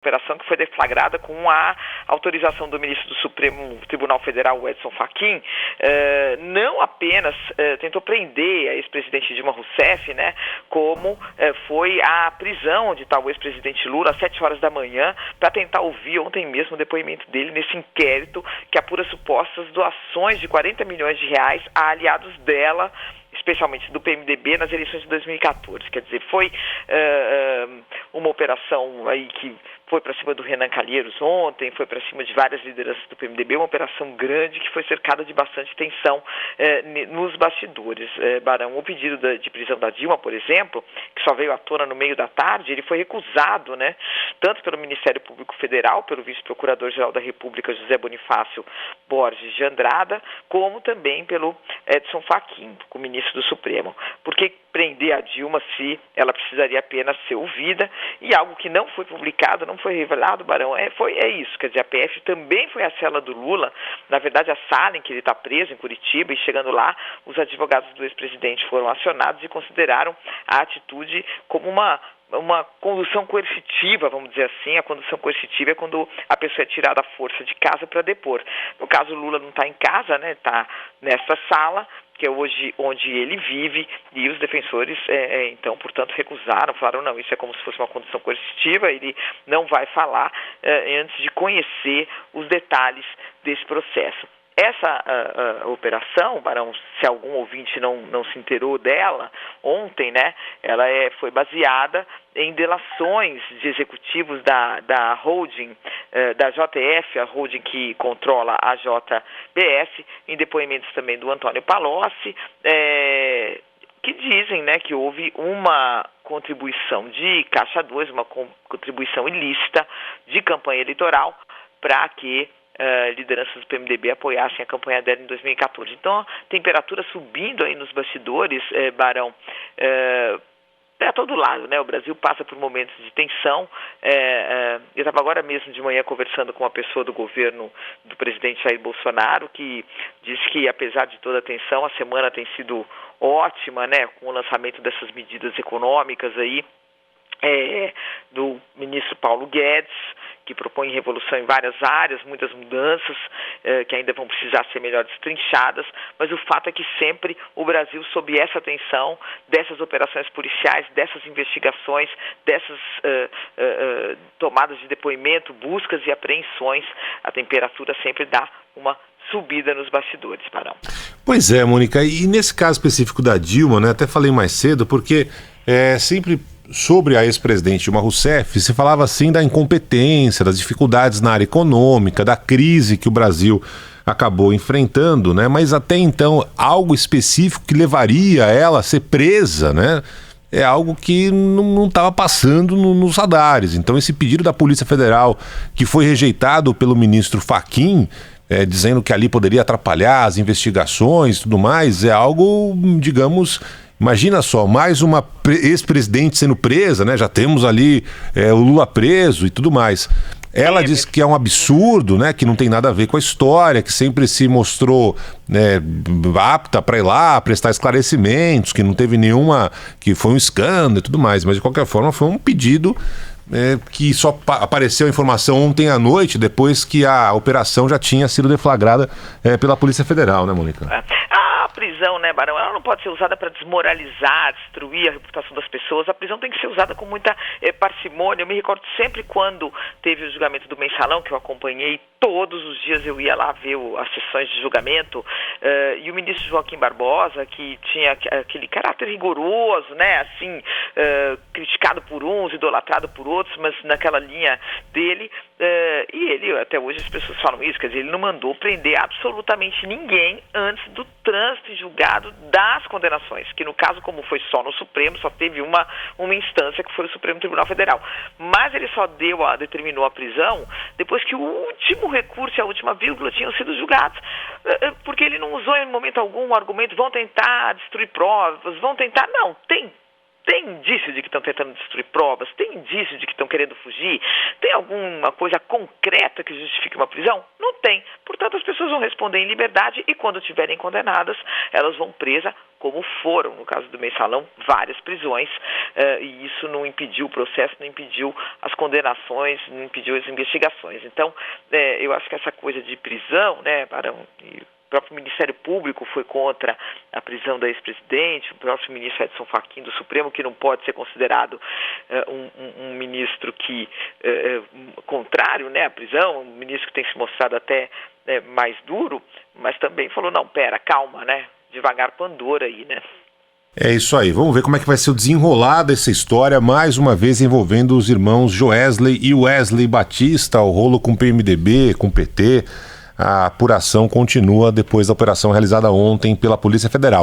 operação que foi deflagrada com a autorização do ministro do Supremo Tribunal Federal, Edson Fachin, não apenas tentou prender a ex-presidente Dilma Rousseff, né, como foi a prisão de tal ex-presidente Lula às 7 horas da manhã para tentar ouvir ontem mesmo o depoimento dele nesse inquérito que apura supostas doações de 40 milhões de reais a aliados dela, especialmente do PMDB, nas eleições de 2014. Quer dizer, foi uma operação aí que foi para cima do Renan Calheiros ontem, foi para cima de várias lideranças do PMDB, uma operação grande que foi cercada de bastante tensão nos bastidores. Barão, o pedido de prisão da Dilma, por exemplo, que só veio à tona no meio da tarde, ele foi recusado, né, tanto pelo Ministério Público Federal, pelo vice-procurador-geral da República, José Bonifácio Borges de Andrada, como também pelo Edson Fachin, o ministro do Supremo. Por que prender a Dilma se ela precisaria apenas ser ouvida? E algo que não foi publicado, não foi revelado, Barão, é isso. Quer dizer, a PF também foi à cela do Lula, na verdade a sala em que ele está preso, em Curitiba, e chegando lá, os advogados do ex-presidente foram acionados e consideraram a atitude como uma condução coercitiva, vamos dizer assim. A condução coercitiva é quando a pessoa é tirada à força de casa para depor. No caso, o Lula não está em casa, né? Está nessa sala, que é hoje onde ele vive, e os defensores, então, portanto, recusaram, falaram, não, isso é como se fosse uma condução coercitiva, ele não vai falar antes de conhecer os detalhes desse processo. Essa operação, Barão, se algum ouvinte não se inteirou dela, ontem, né, ela foi baseada em delações de executivos da holding, da JF, a holding que controla a JBS, em depoimentos também do Antônio Palocci, que dizem, né, que houve uma contribuição de Caixa 2, uma contribuição ilícita de campanha eleitoral para que lideranças do PMDB apoiassem a campanha dela em 2014. Então, a temperatura subindo aí nos bastidores, Barão, a todo lado, né? O Brasil passa por momentos de tensão. Eu estava agora mesmo de manhã conversando com uma pessoa do governo do presidente Jair Bolsonaro, que disse que, apesar de toda a tensão, a semana tem sido ótima, né? Com o lançamento dessas medidas econômicas aí, do ministro Paulo Guedes, que propõe revolução em várias áreas, muitas mudanças que ainda vão precisar ser melhor destrinchadas, mas o fato é que sempre o Brasil, sob essa tensão dessas operações policiais, dessas investigações, dessas tomadas de depoimento, buscas e apreensões, a temperatura sempre dá uma subida nos bastidores, Barão. Pois é, Mônica, e nesse caso específico da Dilma, né, até falei mais cedo, porque sempre sobre a ex-presidente Dilma Rousseff se falava assim da incompetência, das dificuldades na área econômica, da crise que o Brasil acabou enfrentando, né? Mas até então algo específico que levaria ela a ser presa, né? É algo que não estava passando nos radares. Então esse pedido da Polícia Federal, que foi rejeitado pelo ministro Fachin, dizendo que ali poderia atrapalhar as investigações e tudo mais, é algo, digamos, imagina só, mais uma ex-presidente sendo presa, né? Já temos ali o Lula preso e tudo mais. Ela diz que é um absurdo, né? Que não tem nada a ver com a história, que sempre se mostrou, né, apta para ir lá prestar esclarecimentos, que não teve nenhuma, que foi um escândalo e tudo mais. Mas de qualquer forma foi um pedido que só apareceu a informação ontem à noite, depois que a operação já tinha sido deflagrada pela Polícia Federal, né, Mônica? A prisão, né, Barão, ela não pode ser usada para desmoralizar, destruir a reputação das pessoas. A prisão tem que ser usada com muita parcimônia. Eu me recordo sempre quando teve o julgamento do Mensalão, que eu acompanhei todos os dias, eu ia lá ver as sessões de julgamento, e o ministro Joaquim Barbosa, que tinha aquele caráter rigoroso, né, assim, criticado por uns, idolatrado por outros, mas naquela linha dele, e ele, até hoje as pessoas falam isso, quer dizer, ele não mandou prender absolutamente ninguém antes do trânsito e julgado das condenações, que no caso, como foi só no Supremo, só teve uma instância, que foi o Supremo Tribunal Federal. Mas ele só determinou a prisão depois que o último recurso e a última vírgula tinham sido julgados, porque ele não usou em momento algum o argumento, vão tentar destruir provas, vão tentar, não, tem Tem indício de que estão tentando destruir provas? Tem indício de que estão querendo fugir? Tem alguma coisa concreta que justifique uma prisão? Não tem. Portanto, as pessoas vão responder em liberdade e, quando estiverem condenadas, elas vão presas, como foram, no caso do Mensalão, várias prisões, e isso não impediu o processo, não impediu as condenações, não impediu as investigações. Então, eu acho que essa coisa de prisão, né, o próprio Ministério Público foi contra a prisão da ex-presidente, o próprio ministro Edson Fachin do Supremo, que não pode ser considerado um ministro que contrário, né, à prisão, um ministro que tem se mostrado até mais duro, mas também falou, não, calma, né, devagar Pandora aí, né. É isso aí, vamos ver como é que vai ser o desenrolar dessa história, mais uma vez envolvendo os irmãos Joesley e Wesley Batista, o rolo com o PMDB, com o PT. A apuração continua depois da operação realizada ontem pela Polícia Federal.